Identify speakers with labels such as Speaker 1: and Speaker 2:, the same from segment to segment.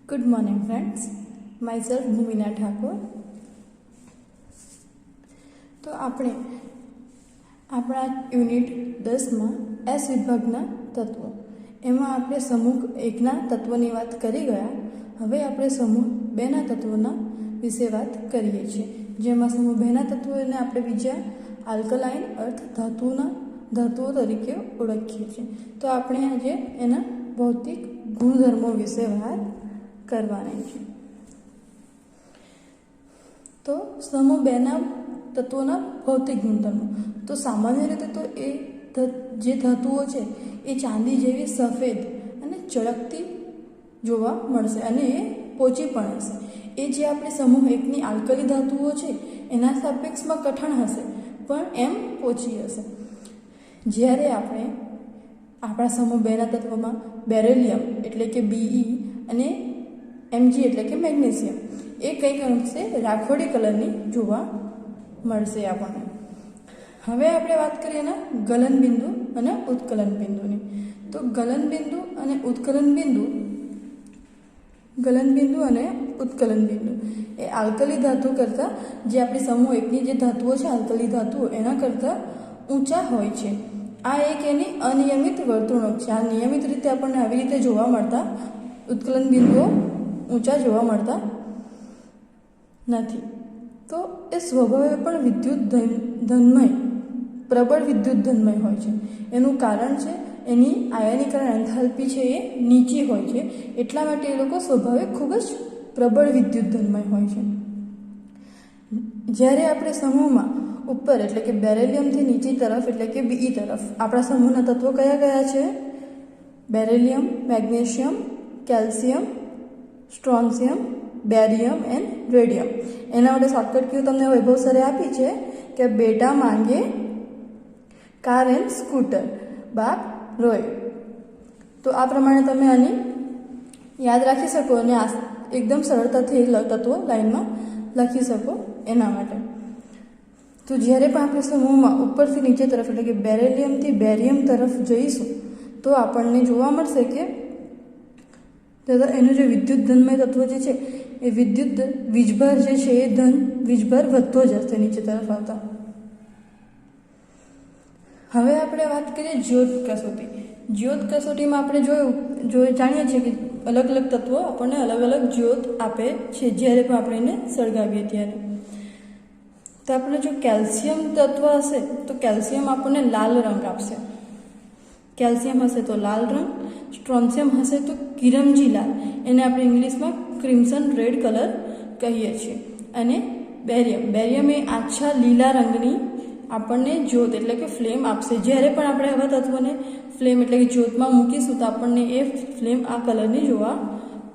Speaker 1: Good morning, friends. Myself Bhumina Thakor. તો આપણે આપણા યુનિટ 10માં એસ વિભાગના તત્વો એમાં આપણે સમૂહ 1ના તત્વોની વાત કરી ગયા. હવે આપણે સમૂહ 2ના તત્વોના વિશે વાત કરીએ છીએ, જેમાં સમૂહ 2ના તત્વોને આપણે બીજા આલ્કલાઇન અર્થ ધાતુઓ તરીકે ઓળખીએ છીએ. તો આપણે આજે એના ભૌતિક ગુણધર્મો વિશે વાત કરવાની છે. તો સમૂહ 2ના તત્વોના ભૌતિક ગુણધર્મો. તો સામાન્ય રીતે તો એ જે ધાતુઓ છે એ ચાંદી જેવી સફેદ અને ચળકતી જોવા મળશે અને એ પોચી પણ હશે. એ જે આપણી સમૂહ 1ની આલ્કલી ધાતુઓ છે એના સાપેક્ષમાં કઠણ હશે, પણ એમ પોચી હશે. જ્યારે આપણે આપણા સમૂહ 2ના તત્વમાં બેરિલિયમ એટલે કે Be અને Mg એટલે કે મેગ્નેશિયમ એ કંઈક અંશે રાખોડી કલરની જોવા મળશે આપણને. હવે આપણે વાત કરીએ એના ગલનબિંદુ અને ઉત્કલન બિંદુની. તો ગલનબિંદુ અને ઉત્કલન બિંદુ એ આલ્કલી ધાતુ કરતાં, જે આપણી સમૂહ 1ની જે ધાતુઓ છે આલ્કલી ધાતુઓ એના કરતાં ઊંચા હોય છે. આ એક એની અનિયમિત વર્તણૂક છે. આ નિયમિત રીતે આપણને આવી રીતે જોવા મળતા ઉત્કલન બિંદુઓ ઊંચા જોવા મળતા નથી. તો એ સ્વભાવે પણ પ્રબળ વિદ્યુત ધનમય હોય છે. એનું કારણ છે એની આયનીકરણ એન્થાલ્પી છે એ નીચી હોય છે, એટલા માટે એ લોકો સ્વભાવે ખૂબ જ પ્રબળ વિદ્યુત ધનમય હોય છે. જ્યારે આપણે સમૂહમાં ઉપર એટલે કે બેરિલિયમથી નીચી તરફ એટલે કે Be તરફ આપણા સમૂહના તત્વો કયા કયા છે? Beryllium, magnesium, calcium, strontium, barium and radium. એના માટે શોર્ટકટ કયું તમને વૈભવ સરે આપી છે કે બેટા માંગે કાર એન્ડ સ્કૂટર, બાપ રોય. તો આ પ્રમાણે તમે આની યાદ રાખી શકો અને એકદમ સરળતાથી તત્વો લાઈનમાં લખી શકો એના માટે. તો જ્યારે પણ આપણે સમૂહમાં ઉપરથી નીચે તરફ એટલે કે બેરિલિયમથી બેરિયમ તરફ જઈશું તો આપણને જોવા મળશે કે એનું જે વિદ્યુત ધનમય તત્વ જે છે એ વીજભાર જે છે એ વીજભાર વધતો જશે નીચે તરફ આવતા. હવે આપણે વાત કરીએ જ્યોત કસોટી. જ્યોત કસોટીમાં આપણે જાણીએ છીએ કે અલગ અલગ તત્વો આપણને અલગ અલગ જ્યોત આપે છે જ્યારે પણ આપણે એને સળગાવીએ ત્યારે. તો આપણે જો કેલ્શિયમ તત્વ હશે તો કેલ્શિયમ આપણને લાલ રંગ આપશે. કેલ્શિયમ હશે તો લાલ રંગ, સ્ટ્રોન્શિયમ હશે તો કિરમજી લાલ, એને આપણે ઇંગ્લિશમાં ક્રિમ્સન રેડ કલર કહીએ છીએ. અને બેરિયમ એ આછા લીલા રંગની આપણને જ્યોત એટલે કે ફ્લેમ આપશે. જ્યારે પણ આપણે આવા તત્વોને ફ્લેમ એટલે કે જ્યોતમાં મૂકીશું તો આપણને એ ફ્લેમ આ કલરની જોવા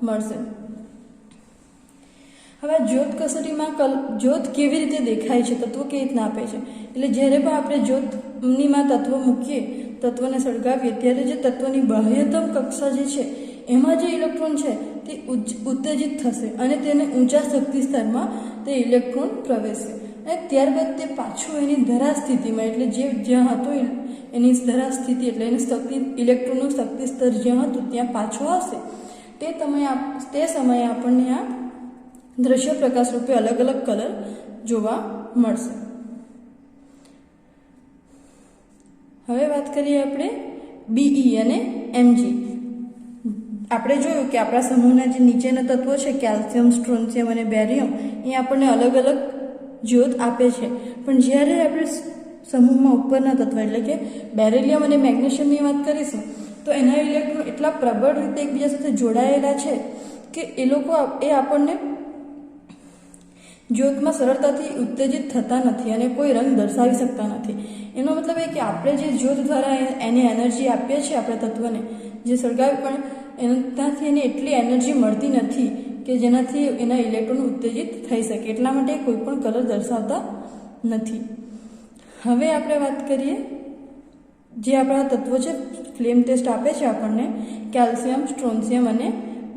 Speaker 1: મળશે. હવે જ્યોત કસોટીમાં જ્યોત કેવી રીતે દેખાય છે, તત્વો કેવી રીતના આપે છે, એટલે જ્યારે પણ આપણે જ્યોતનીમાં તત્વો મૂકીએ, તત્વને સળગાવીએ ત્યારે જે તત્વની બાહ્યતમ કક્ષા જે છે એમાં જે ઇલેક્ટ્રોન છે તે ઉત્તેજિત થશે અને તેને ઊંચા શક્તિ સ્તરમાં તે ઇલેક્ટ્રોન પ્રવેશશે અને ત્યારબાદ તે પાછું એની ધરા સ્થિતિમાં એટલે જ્યાં હતો એની ધરા સ્થિતિ એટલે એની ઇલેક્ટ્રોનનું શક્તિ સ્તર જ્યાં હતું ત્યાં પાછું આવશે. તે સમયે આપણને આ દ્રશ્ય પ્રકાશ રૂપે અલગ અલગ કલર જોવા મળશે. હવે વાત કરીએ આપણે Be અને Mg. આપણે જોયું કે આપણા સમૂહના જે નીચેના તત્વો છે કેલ્શિયમ, સ્ટ્રોન્શિયમ અને બેરિયમ એ આપણને અલગ અલગ જ્યોત આપે છે. પણ જ્યારે આપણે સમૂહમાં ઉપરના તત્વ એટલે કે બેરિલિયમ અને મેગ્નેશિયમની વાત કરીશું તો એના ઇલેક્ટ્રોન એટલા પ્રબળ રીતે એકબીજા સાથે જોડાયેલા છે કે એ આપણને જ્યોતમાં સરળતાથી ઉત્તેજિત થતા નથી અને કોઈ રંગ દર્શાવી શકતા નથી. એનો મતલબ એ કે આપણે જે જ્યોત દ્વારા એની એનર્જી આપીએ છીએ આપણે તત્વને જે સળગાવી પણ ત્યાંથી એને એટલી એનર્જી મળતી નથી કે જેનાથી એના ઇલેક્ટ્રોન ઉત્તેજિત થઈ શકે, એટલા માટે કોઈ પણ કલર દર્શાવતા નથી. હવે આપણે વાત કરીએ જે આપણા તત્વો છે ફ્લેમ ટેસ્ટ આપે છે આપણને કેલ્શિયમ, સ્ટ્રોન્શિયમ અને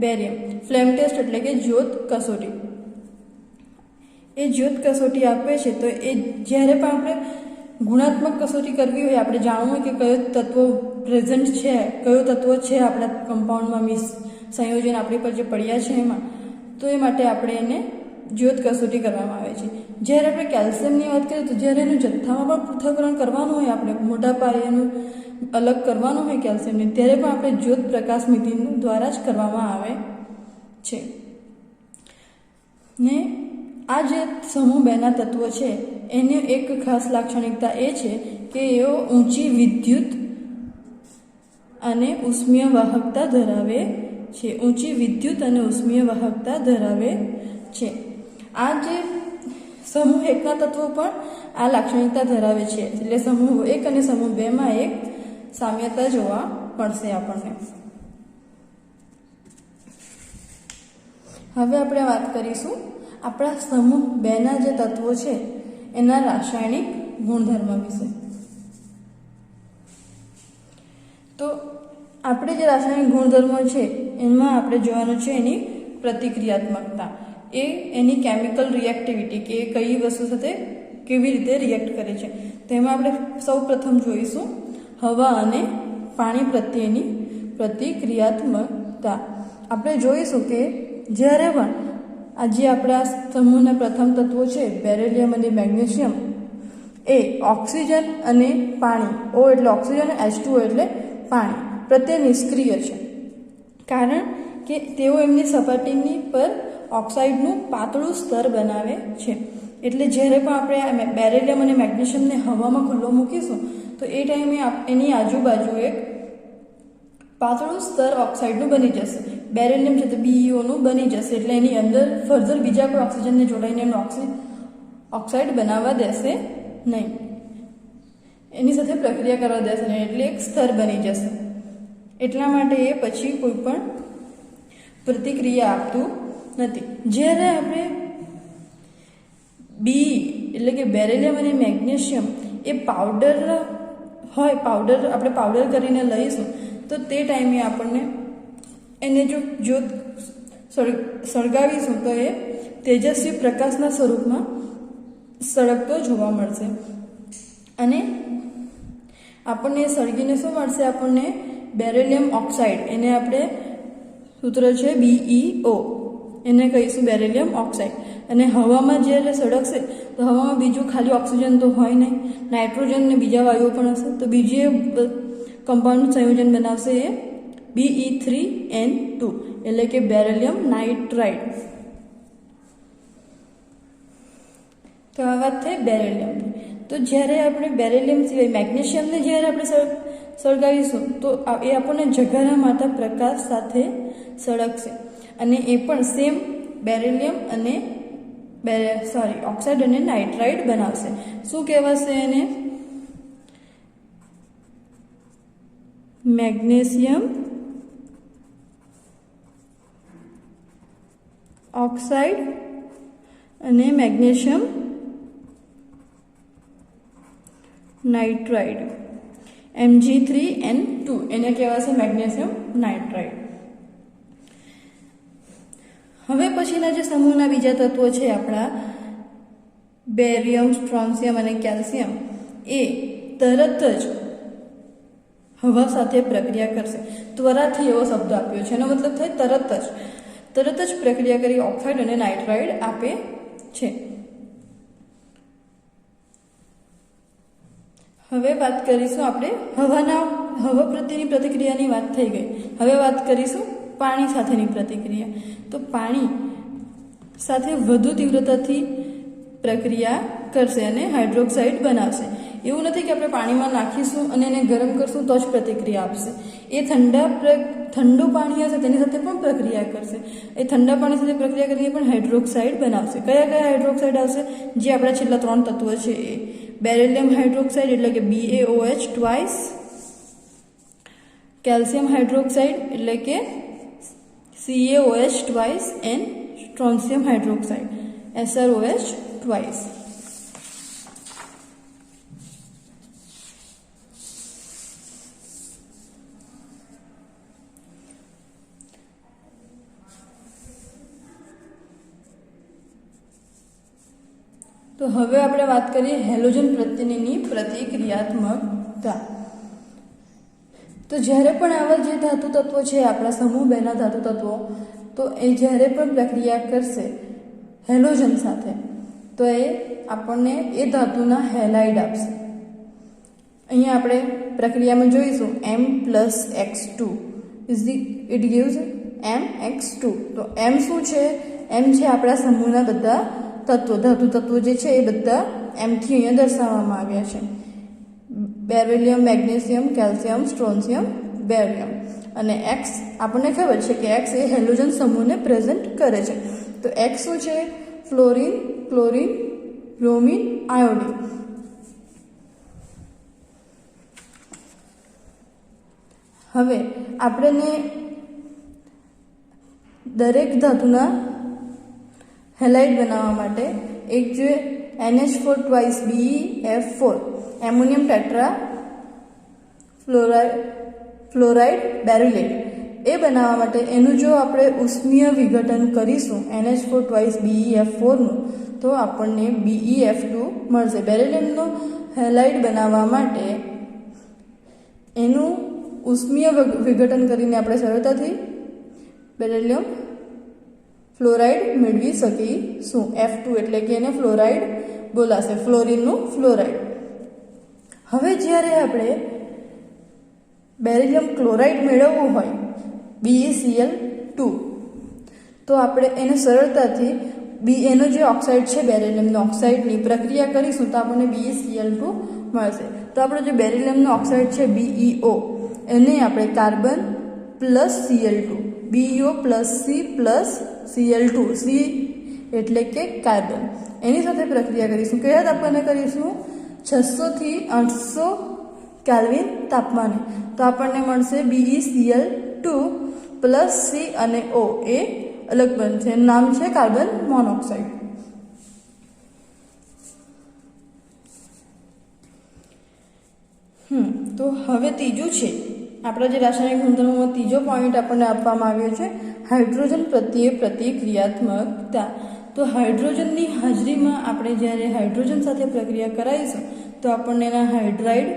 Speaker 1: બેરિયમ. ફ્લેમ ટેસ્ટ એટલે કે જ્યોત કસોટી. એ જ્યોત કસોટી આપે છે તો એ જ્યારે પણ આપણે ગુણાત્મક કસોટી કરવી હોય, આપણે જાણવું હોય કે કયો તત્વો પ્રેઝન્ટ છે, કયો તત્વો છે આપણા કમ્પાઉન્ડમાં સંયોજન આપણી પર જે પડ્યા છે એમાં, તો એ માટે આપણે એને જ્યોત કસોટી કરવામાં આવે છે. જ્યારે આપણે કેલ્શિયમની વાત કરીએ તો જ્યારે એનું જથ્થામાં પણ પૃથ્થકરણ કરવાનું હોય, આપણે મોટા પાયાનું અલગ કરવાનું હોય કેલ્શિયમને, ત્યારે પણ આપણે જ્યોત પ્રકાશ મિતિ દ્વારા જ કરવામાં આવે છે. ને આ જે સમૂહ 2ના તત્વો છે એની એક ખાસ લાક્ષણિકતા એ છે કે એઓ ઊંચી વિદ્યુત અને ઉષ્મીય વાહકતા ધરાવે છે. ઊંચી વિદ્યુત અને ઉષ્મીય વાહકતા ધરાવે છે. આ જે સમૂહ 1ના તત્વો પણ આ લાક્ષણિકતા ધરાવે છે. એટલે સમૂહ 1 અને સમૂહ 2માં એક સામ્યતા જોવા મળશે આપણને. હવે આપણે વાત કરીશું આપણા સમૂહ 2ના જે તત્વો છે એના રાસાયણિક ગુણધર્મ વિશે. તો આપણે જે રાસાયણિક ગુણધર્મો છે એમાં આપણે જોવાનું છે એની પ્રતિક્રિયાત્મકતા, એની કેમિકલ રિએક્ટિવિટી, કે એ કઈ વસ્તુ સાથે કેવી રીતે રિએક્ટ કરે છે. તેમાં આપણે સૌ પ્રથમ જોઈશું હવા અને પાણી પ્રત્યેની પ્રતિક્રિયાત્મકતા. આપણે જોઈશું કે જ્યારે પણ આજે આપણા સમૂહના પ્રથમ તત્વો છે બેરિલિયમ અને મેગ્નેશિયમ, એ ઓક્સિજન અને પાણી, O એટલે ઓક્સિજન અને H2O એટલે પાણી પ્રત્યે નિષ્ક્રિય છે. કારણ કે તેઓ એમની સપાટીની પર ઓક્સાઇડનું પાતળું સ્તર બનાવે છે. એટલે જ્યારે પણ આપણે બેરિલિયમ અને મેગ્નેશિયમને હવામાં ખુલ્લો મૂકીશું તો એ ટાઈમે એની આજુબાજુ એક પાતળું સ્તર ઓક્સાઇડનું બની જશે. બેરિલિયમ છે તો BeOનું બની જશે. એટલે એની અંદર ફર્ધર બીજા કોઈ ઓક્સિજનને જોડાઈને એનું ઓક્સાઇડ બનાવવા દેશે નહીં, એની સાથે પ્રક્રિયા કરવા દેશે નહીં. એટલે એક સ્તર બની જશે. એટલા માટે એ પછી કોઈ પણ પ્રતિક્રિયા આપતું નથી. જ્યારે આપણે બી એટલે કે બેરિલિયમ અને મેગ્નેશિયમ એ પાવડર હોય, આપણે પાવડર કરીને લઈશું તો તે ટાઈમે આપણને એને જો સળગાવીશું તો એ તેજસ્વી પ્રકાશના સ્વરૂપમાં સળગતો જોવા મળશે. અને આપણને સળગીને શું મળશે? આપણને બેરિલિયમ ઓક્સાઇડ, એને આપણે સૂત્ર છે BeO, એને કહીશું બેરિલિયમ ઓક્સાઇડ. અને હવામાં જ્યારે સળગશે તો હવામાં બીજું ખાલી ઓક્સિજન તો હોય નહીં, નાઇટ્રોજન ને બીજા વાયુઓ પણ હશે. તો બીજી કમ્પાઉન્ડનું સંયોજન બનાવશે એ Be3N2 એટલે કે બેરિલિયમ નાઇટ્રાઇડ. તો આ વાત થઈ બેરિલિયમની. તો જ્યારે આપણે બેરિલિયમ સિવાય મેગ્નેશિયમને જ્યારે આપણે સળગાવીશું તો એ આપણને ઝઘારા મારતા પ્રકાશ સાથે સળગશે. અને એ પણ સેમ બેરિલિયમ અને ઓક્સાઇડ અને નાઇટ્રાઇડ બનાવશે. શું કહેવાશે એને? મેગ્નેશિયમ ઓક્સાઇડ અને મેગ્નેશિયમ નાઇટ્રાઇડ, Mg3N2, એને કહેવાશે મેગ્નેશિયમ નાઇટ્રાઇડ. હવે પછીના જે સમૂહના બીજા તત્વો છે આપણા બેરિયમ, સ્ટ્રોન્શિયમ અને કેલ્શિયમ, એ તરત જ હવા સાથે પ્રક્રિયા કરશે. ત્વરાથી એવો શબ્દ આપ્યો છે, એનો મતલબ થાય તરત જ પ્રક્રિયા કરી ઓક્સાઇડ અને નાઇટ્રાઇડ આપે છે. હવે વાત કરીશું આપણે હવા પ્રત્યેની પ્રતિક્રિયાની વાત થઈ ગઈ. હવે વાત કરીશું પાણી સાથેની પ્રતિક્રિયા. તો પાણી સાથે વધુ તીવ્રતાથી પ્રક્રિયા કરશે અને હાઇડ્રોક્સાઇડ બનાવશે. એવું નથી કે આપણે પાણીમાં નાખીશું અને એને ગરમ કરશું તો જ પ્રતિક્રિયા આપશે. એ ઠંડુ પાણી હશે તેની સાથે પણ પ્રક્રિયા કરશે. એ ઠંડા પાણી સાથે પ્રક્રિયા કરીને પણ હાઇડ્રોક્સાઇડ બનાવશે. કયા હાઇડ્રોક્સાઇડ આવશે? જે આપણા છેલ્લા 3 તત્વો છે એ બેરિલિયમ હાઇડ્રોક્સાઇડ એટલે કે BaOH ટ્વાઇસ, કેલ્શિયમ હાઇડ્રોક્સાઇડ એટલે કે CaOH twice and strontium hydroxide SrOH twice. તો હવે આપણે વાત કરીએ હેલોજન પ્રત્યેની પ્રતિક્રિયાત્મકતા. તો જ્યારે પણ આવા જે ધાતુ તત્વો છે આપણા સમૂહ 2 ના ધાતુ તત્વો, તો એ જ્યારે પણ પ્રક્રિયા કરશે હેલોજન સાથે તો એ આપણને એ ધાતુના હેલાઇડ આપશે. અહીંયા આપણે પ્રક્રિયામાં જોઈશું M+X2 ઇટ ગિવ્સ MX2. તો M શું છે? M છે આપણા સમૂહના બધા તત્વો, ધાતુ તત્વો જે છે એ બધા એમથી અહીંયા દર્શાવવામાં આવ્યા છે. Beryllium, magnesium, calcium, strontium, barium. અને X આપણને ખબર છે કે X એ હેલોજન સમૂહને પ્રેઝન્ટ કરે છે. તો X શું છે? Fluorine, chlorine, bromine, iodine. હવે આપણને દરેક ધાતુના હેલાઇડ બનાવવા માટે એક જે NH4 twice BeF4 ammonium tetra fluoride beryllate એ બનાવવા માટે એનું જો આપણે ઉષ્મીય વિઘટન કરીશું NH4 twice BeF4 નું, તો આપણને BeF2 મળશે. બેરિલિયમનો હેલાઇડ બનાવવા માટે એનું ઉષ્મીય વિઘટન કરીને આપણે સરળતાથી બેરિલિયમ ફ્લોરાઇડ મેળવી શકીશું. F2 એટલે કે એને ફ્લોરાઇડ બોલાશે, ફ્લોરિનનું ફ્લોરાઇડ. હવે જ્યારે આપણે બેરિલિયમ ક્લોરાઇડ મેળવવું હોય BeCl2, તો આપણે એને સરળતાથી એનો જે ઓક્સાઇડ છે બેરિલિયમનો ઓક્સાઇડની પ્રક્રિયા કરીશું તો આપણને BeCl2 મળશે. તો આપણો જે બેરિલિયમનો ઓક્સાઇડ છે BeO, એને આપણે carbon plus Cl2, BeO plus C plus Cl2, C એટલે કે કાર્બન, એની સાથે પ્રક્રિયા કરીશું. કયા તાપમાને કરીશું? 600 થી 800 કેલ્વિન તાપમાને. તો આપણને મળશે BeCl2 પ્લસ C અને O એ અલગ બનશે. એનું નામ છે કાર્બન મોનોક્સાઇડ. તો હવે ત્રીજું છે આપણા જે રાસાયણિક ગુણધર્મોમાં ત્રીજો પોઈન્ટ આપણને આપવામાં આવ્યો છે હાઇડ્રોજન પ્રત્યે પ્રતિક્રિયાત્મકતા. તો હાઇડ્રોજનની હાજરીમાં આપણે જ્યારે હાઇડ્રોજન સાથે પ્રક્રિયા કરાવીશું તો આપણને એના હાઇડ્રાઇડ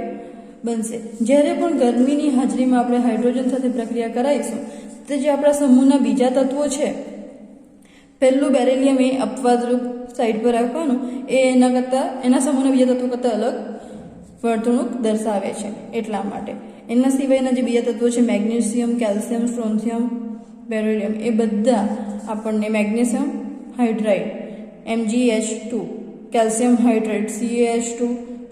Speaker 1: બનશે. જ્યારે પણ ગરમીની હાજરીમાં આપણે હાઇડ્રોજન સાથે પ્રક્રિયા કરાવીશું તો જે આપણા સમૂહના બીજા તત્વો છે, પહેલું બેરિલિયમ એ અપવાદરૂપ સાઈડ પર રાખવાનું, એ એના સમૂહના બીજા તત્વો કરતાં અલગ વર્તણૂક દર્શાવે છે. એટલા માટે એના સિવાયના જે બીજા તત્વો છે મેગ્નેશિયમ, કેલ્શિયમ, સ્ટ્રોન્શિયમ, બેરિલિયમ, એ બધા આપણને magnesium hydride MgH2, calcium hydride CaH2,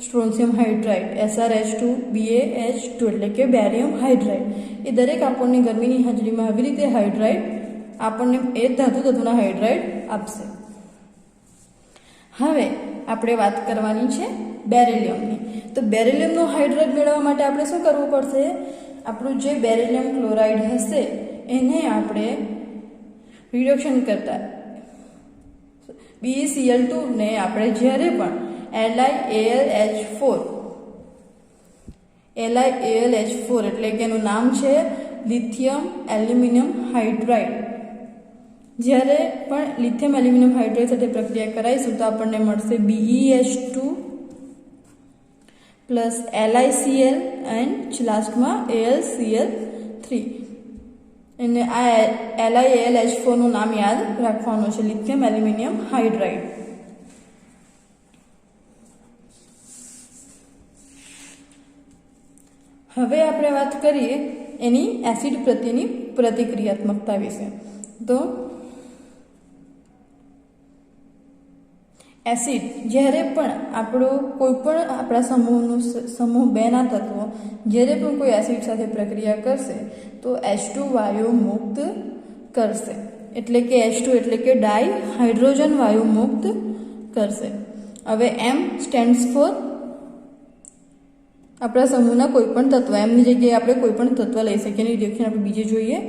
Speaker 1: strontium hydride SrH2, BaH2 એટલે કે બેરિયમ હાઇડ્રાઇડ, એ દરેક આપણને ગરમીની હાજરીમાં આવી રીતે હાઇડ્રાઇડ આપણને એ ધાતુ તત્વોના હાઇડ્રાઇડ આપશે. હવે આપણે વાત કરવાની છે બેરિલિયમની. તો બેરિલિયમનો હાઇડ્રાઇડ મેળવવા માટે આપણે શું કરવું પડશે? આપણું જે બેરિલિયમ ક્લોરાઇડ હશે એને આપણે રિડક્શન કરતા BeCl2 ને આપણે જ્યારે પણ LiAlH4 એટલે કે એનું નામ છે લિથિયમ એલ્યુમિનિયમ હાઇડ્રાઇડ, જ્યારે પણ લિથિયમ એલ્યુમિનિયમ હાઇડ્રાઇડ સાથે પ્રક્રિયા કરાવીશું તો આપણને મળશે BeH2 પ્લસ LiCl એન્ડ લાસ્ટમાં AlCl3. અને આ LiAlH4 નું નામ યાદ રાખવાનું છે, લિથિયમ એલ્યુમિનિયમ હાઇડ્રાઇડ. હવે આપણે વાત કરીએ એની એસિડ પ્રત્યેની પ્રતિક્રિયાત્મકતા વિશે. તો એસિડ જ્યારે પણ આપણો કોઈ પણ આપણા સમૂહ 2 ના તત્વો જ્યારે પણ કોઈ એસિડ સાથે પ્રક્રિયા કરશે તો H2 વાયુ મુક્ત કરશે, એટલે કે H2 એટલે કે ડાયહાઇડ્રોજન વાયુ મુક્ત કરશે. હવે M સ્ટેન્ડ્સ ફોર આપણા સમૂહના કોઈ પણ તત્વ, એમની જગ્યાએ આપણે કોઈ પણ તત્વ લઈ શકીએ. એની રિએક્શન આપણે બીજે જોઈએ.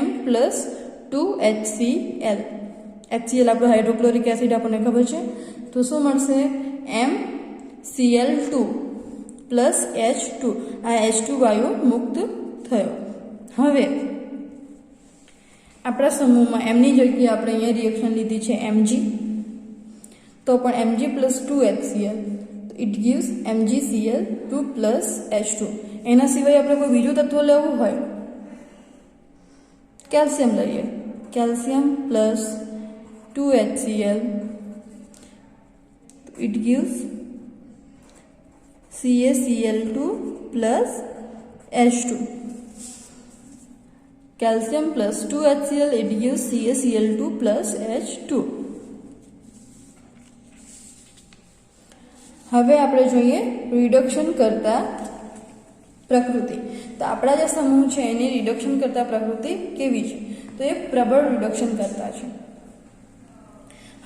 Speaker 1: M+2HCl, HCl આપણો હાઇડ્રોક્લોરિક એસિડ આપણને ખબર છે. તો શું મળશે? MCl2 પ્લસ H2, આ H2 વાયુ મુક્ત થયો. હવે આપણા સમૂહમાં એમની જગ્યાએ આપણે અહીંયા રિએક્શન લીધી છે Mg, તો પણ Mg+2HCl, it gives MgCl2 plus H2. એના સિવાય આપણે કોઈ બીજું તત્વ લેવું હોય, કેલ્શિયમ લઈએ, calcium plus 2HCl, it gives CaCl2 plus H2. Calcium plus 2HCl, it gives CaCl2 plus H2. હવે આપણે જોઈએ રિડક્શન કરતા પ્રકૃતિ. તો આપણા જે સમૂહ છે એની રિડક્શન કરતા પ્રકૃતિ કેવી છે? તો એ પ્રબળ રિડક્શન કરતા છે.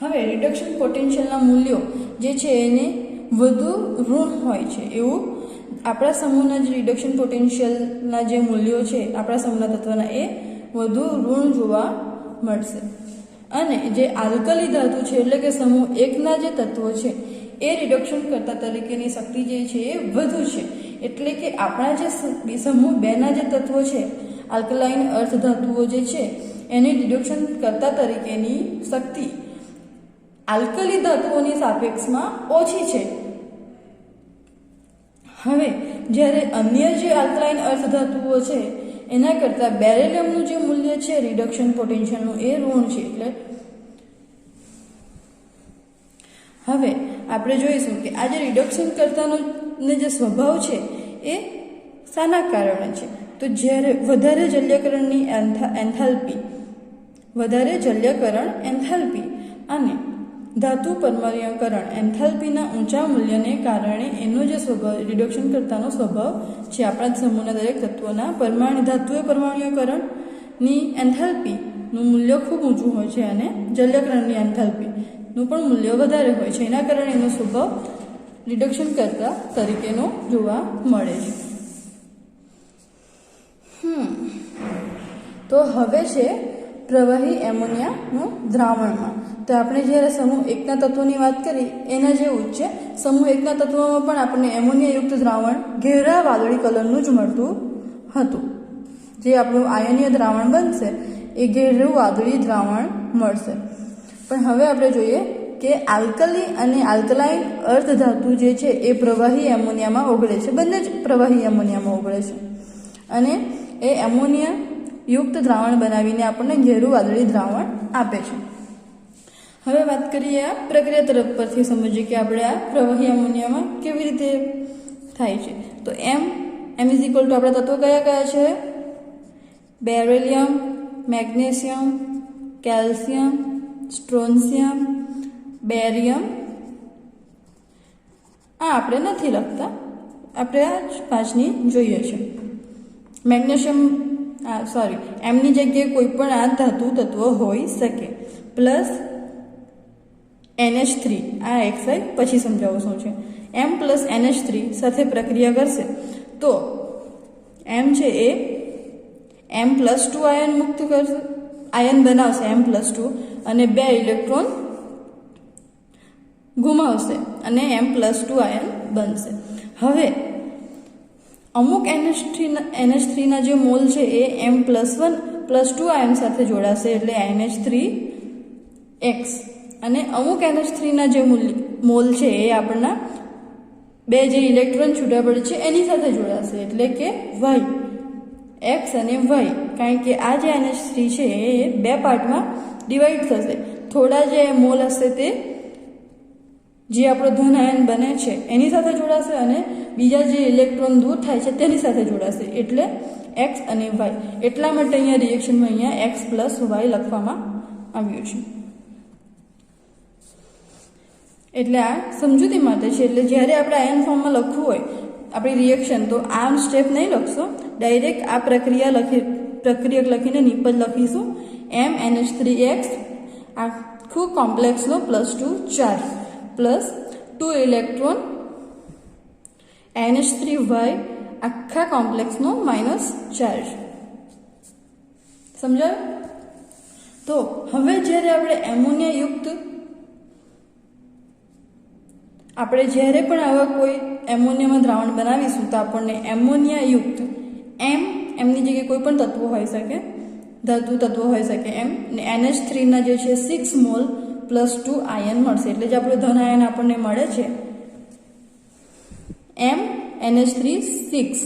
Speaker 1: હવે રિડક્શન પોટેન્શિયલના મૂલ્યો જે છે એને વધુ ઋણ હોય છે એવું આપણા સમૂહના જે રિડક્શન પોટેન્શિયલના જે મૂલ્યો છે આપણા સમૂહના તત્વના એ વધુ ઋણ જોવા મળશે. અને જે આલ્કલી ધાતુ છે એટલે કે સમૂહ એકના જે તત્વો છે એ રિડક્શન કરતા તરીકેની શક્તિ જે છે એ વધુ છે. એટલે કે આપણા જે સમૂહ બેના જે તત્વો છે આલ્કલાઇન અર્ધ ધાતુઓ જે છે એની રિડક્શન કરતા તરીકેની શક્તિ આલ્કલી ધાતુઓની સાપેક્ષમાં ઓછી છે. હવે જ્યારે અન્ય જે આલ્કલાઇન અર્ધ ધાતુઓ છે એના કરતાં બેરિલિયમનું જે મૂલ્ય છે રિડક્શન પોટેન્શિયલનું એ ઋણ છે. એટલે હવે આપણે જોઈશું કે આ જે રિડક્શન કરતાનો જે સ્વભાવ છે એ શાના કારણે છે? તો જ્યારે વધારે જલ્યકરણની એન્થાલ્પી અને ધાતુ પરમાણ્વીયકરણ એન્થાલ્પીના ઊંચા મૂલ્યને કારણે એનો જે સ્વભાવ રિડક્શન કરતાનો સ્વભાવ છે આપણા સમૂહના દરેક તત્વોના ધાતુએ પરમાણ્વીયકરણની એન્થાલ્પીનું મૂલ્ય ખૂબ ઊંચું હોય છે અને જલ્યકરણની એન્થાલ્પીનું પણ મૂલ્ય વધારે હોય છે. એના કારણે એનો સ્વભાવ રિડક્શન કરતા તરીકેનો જોવા મળે છે. તો હવે છે પ્રવાહી એમોનિયાનું દ્રાવણમાં. તો આપણે જ્યારે સમૂહ એકના તત્વોની વાત કરી એના જેવું જ છે. સમૂહ એકના તત્વોમાં પણ આપણને એમોનિયાયુક્ત દ્રાવણ ઘેરા વાદળી કલરનું જ મળતું હતું. જે આપણું આયનીય દ્રાવણ બનશે એ ઘેરું વાદળી દ્રાવણ મળશે. પણ હવે આપણે જોઈએ કે આલ્કલી અને આલ્કલાઇન અર્ધ ધાતુ જે છે એ પ્રવાહી એમોનિયામાં ઓગળે છે. બંને જ પ્રવાહી એમોનિયામાં ઓગળે છે અને એ એમોનિયા યુક્ત દ્રાવણ બનાવીને આપણને ઘેરું વાદળી દ્રાવણ આપે છે. હવે વાત કરીએ આ પ્રક્રિયા તરફ પરથી સમજીએ કે આપણે આ પ્રવાહી એમોનિયામાં કેવી રીતે થાય છે. તો એમ ઇઝ ઇક્વલ ટુ આપણા તત્વો કયા કયા છે? Beryllium, magnesium, calcium, strontium, barium. આ આપણે નથી લખતા, આપણે આ પાંચની જોઈએ છે. મેગ્નેશિયમ એમની જગ્યાએ કોઈ પણ આ ધાતુ તત્વ હોઈ શકે. પ્લસ NH3, આ XI પછી સમજાવું શું છે. M પ્લસ NH3 સાથે પ્રક્રિયા કરશે તો M છે એ M+2 આયન મુક્ત કરશે, આયન બનાવશે M+2 અને 2 ઇલેક્ટ્રોન ગુમાવશે અને M+2 આયન બનશે. હવે અમુક NH3ના જે મોલ છે એ M+1+2 આયન સાથે જોડાશે એટલે NH3X અને અમુક NH3ના જે મોલ છે એ આપણના 2 જે ઇલેક્ટ્રોન છૂટા પડે છે એની સાથે જોડાશે એટલે કે Y, X અને Y. કારણ કે આ જે NH3 છે એ 2 પાર્ટમાં ડિવાઈડ થશે. થોડા જે મોલ હશે તે જે આપણો ધન આયન બને છે એની સાથે જોડાશે અને બીજા જે ઇલેક્ટ્રોન દૂર થાય છે તેની સાથે જોડાશે એટલે X અને Y. એટલા માટે અહીંયા રિએક્શનમાં અહીંયા X પ્લસ Y લખવામાં આવ્યું છે. એટલે આ સમજૂતી માટે છે. એટલે જ્યારે આપણે આયન ફોર્મમાં લખવું હોય આપણી રિએક્શન તો આ સ્ટેપ નહીં લખશો, ડાયરેક્ટ આ પ્રક્રિયક લખીને નિપજ લખીશું MNH3X આખું કોમ્પ્લેક્સનો +2 ચાર્જ પ્લસ 2 ઇલેક્ટ્રોન NH3Y આખા કોમ્પ્લેક્સનો -ચાર્જ. સમજાયું? તો હવે જ્યારે આપણે જ્યારે પણ આવા કોઈ એમોનિયામાં દ્રાવણ બનાવીશું તો આપણને એમોનિયાયુક્ત એમની જગ્યાએ કોઈ પણ તત્વો હોઈ શકે, ધાતુ તત્વો હોઈ શકે એમ ને NH3ના જે છે 6 મોલ +2 આયન મળશે. એટલે જે આપણું ધન આયન આપણને મળે છે MNH3 6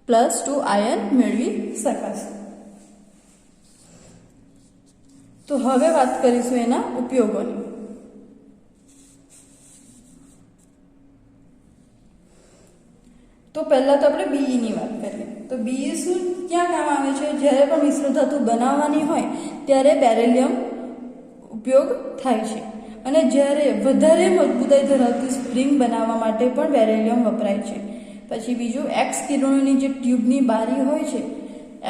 Speaker 1: +2 આયન મેળવી શકાશે. તો હવે વાત કરીશું એના ઉપયોગોની. તો પહેલા તો આપણે બીઈની વાત કરીએ. તો બીઈ શું ક્યાં કામ આવે છે? જ્યારે પણ મિશ્ર ધાતુ બનાવવાની હોય ત્યારે બેરિલિયમ ઉપયોગ થાય છે. અને જ્યારે વધારે મજબૂતાઈ ધરાવતી સ્પ્રિંગ બનાવવા માટે પણ બેરિલિયમ વપરાય છે. પછી બીજું, એક્સ કિરણોની જે ટ્યુબની બારી હોય છે,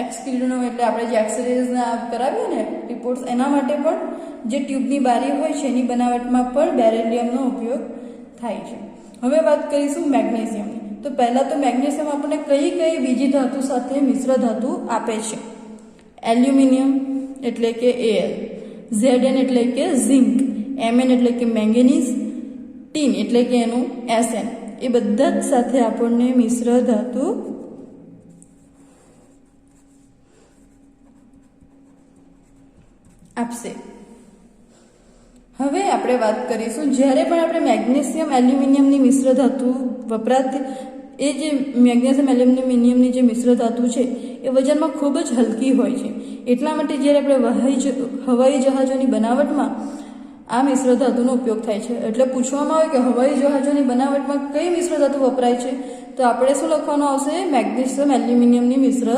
Speaker 1: એક્સ કિરણો એટલે આપણે જે એક્સરેઝના કરાવીએ ને રિપોર્ટ્સ, એના માટે પણ જે ટ્યુબની બારી હોય છે એની બનાવટમાં પણ બેરિલિયમનો ઉપયોગ થાય છે. હવે વાત કરીશું મેગ્નેશિયમની. તો પહેલાં તો મેગ્નેશિયમ આપણને કઈ કઈ બીજી ધાતુ સાથે મિશ્ર ધાતુ આપે છે? એલ્યુમિનિયમ એટલે કે Al, Zn એટલે કે ઝિંક, Mn એટલે કે મેંગેનીઝ, ટીન એટલે કે એનું Sn, એ બધા જ સાથે આપણને મિશ્ર ધાતુ આપશે. હવે આપણે વાત કરીશું, જ્યારે પણ આપણે મેગ્નેશિયમ એલ્યુમિનિયમની મિશ્ર ધાતુ વપરાતી, એ જે મેગ્નેશિયમ એલ્યુમિનિયમની જે મિશ્ર ધાતુ છે એ વજનમાં ખૂબ જ હલકી હોય છે. એટલા માટે જ્યારે આપણે હવાઈ જહાજોની બનાવટમાં આ મિશ્ર ધાતુનો ઉપયોગ થાય છે. એટલે પૂછવામાં આવે કે હવાઈ જહાજોની બનાવટમાં કઈ મિશ્ર ધાતુ વપરાય છે? તો આપણે શું લખવાનું આવશે? મેગ્નેશિયમ એલ્યુમિનિયમની મિશ્ર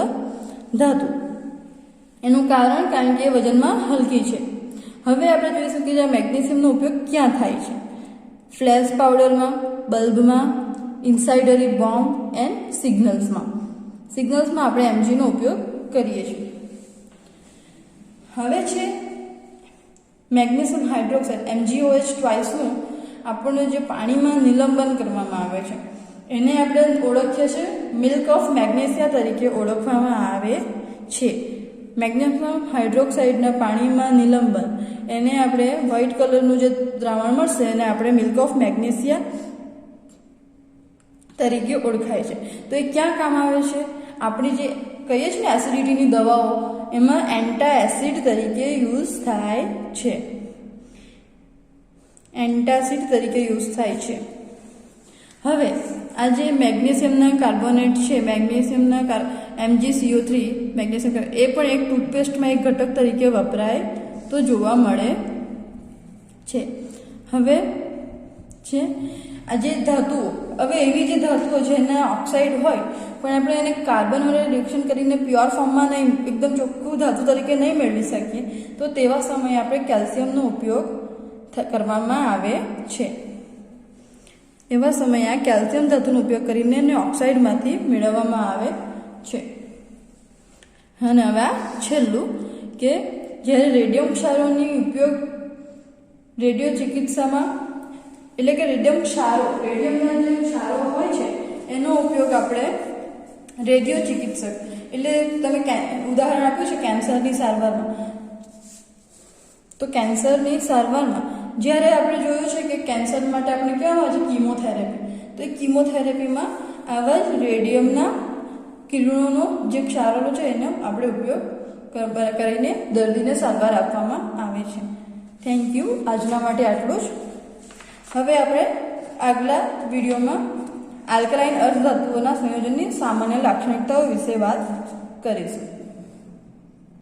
Speaker 1: ધાતુ. એનું કારણ કે એ વજનમાં હલકી છે. હવે આપણે જોઈશું કે આ મેગ્નેશિયમનો ઉપયોગ ક્યાં થાય છે? ફ્લેશ પાવડરમાં, બલ્બમાં, ઇન્સાઇડરી બોમ્બ એન્ડ સિગ્નલ્સમાં. સિગ્નલ્સમાં આપણે Mgનો ઉપયોગ કરીએ છીએ. હવે છે મેગ્નેશિયમ હાઇડ્રોક્સાઇડ MgOH નું આપણને જે પાણીમાં નિલંબન કરવામાં આવે છે એને આપણે ઓળખીએ છીએ મિલ્ક ઓફ મેગ્નેશિયા તરીકે ઓળખવામાં આવે છે. મેગ્નેશિયમ હાઇડ્રોક્સાઇડના પાણીમાં નિલંબન, એને આપણે વ્હાઇટ કલરનું જે દ્રાવણ મળશે એને આપણે મિલ્ક ઓફ મેગ્નેશિયા તરીકે ઓળખાય છે. તો એ ક્યાં કામ આવે છે? આપણી જે કહીએ છીએ ને એસિડિટીની દવાઓ, એમાં એન્ટાએસિડ તરીકે યુઝ થાય છે. એન્ટાસિડ તરીકે યુઝ થાય છે. હવે આ જે મેગ્નેશિયમના કાર્બોનેટ છે, મેગ્નેશિયમના MgCO3 મેગ્નેશિયમ, એ પણ એક ટૂથપેસ્ટમાં એક ઘટક તરીકે વપરાય તો જોવા મળે છે. હવે છે આ જે ધાતુઓ, હવે એવી જે ધાતુઓ જેના ઓક્સાઇડ હોય પણ આપણે એને કાર્બન વડે રિએક્શન કરીને પ્યોર ફોર્મમાં નહીં, એકદમ ચોખ્ખું ધાતુ તરીકે નહીં મેળવી શકીએ, તો તેવા સમયે આપણે કેલ્શિયમનો ઉપયોગ કરવામાં આવે છે. એવા સમયે આ કેલ્શિયમ ધાતુનો ઉપયોગ કરીને એને ઓક્સાઇડમાંથી મેળવવામાં આવે છે. અને હવે આ છેલ્લું કે જ્યારે રેડિયમ ક્ષારોની ઉપયોગ રેડિયો ચિકિત્સામાં, એટલે કે રેડિયમના જે ક્ષારો હોય છે એનો ઉપયોગ આપણે રેડિયો ચિકિત્સક, એટલે તમે ઉદાહરણ આપ્યું છે કેન્સરની સારવારમાં. તો કેન્સરની સારવારમાં જ્યારે આપણે જોયું છે કે કેન્સર માટે આપણે કેવા હોય છે કીમોથેરાપી, તો એ કીમોથેરાપીમાં આવા જ રેડિયમના કિરણોનો જે ક્ષારો છે એનો આપણે ઉપયોગ કરીને દર્દીને સારવાર આપવામાં આવે છે. Thank you. આજના માટે આટલું જ. હવે આપણે આગલા વિડીયોમાં આલ્કલાઇન અર્ધધાતુઓના સંયોજનની સામાન્ય લાક્ષણિકતાઓ વિશે વાત કરીશું.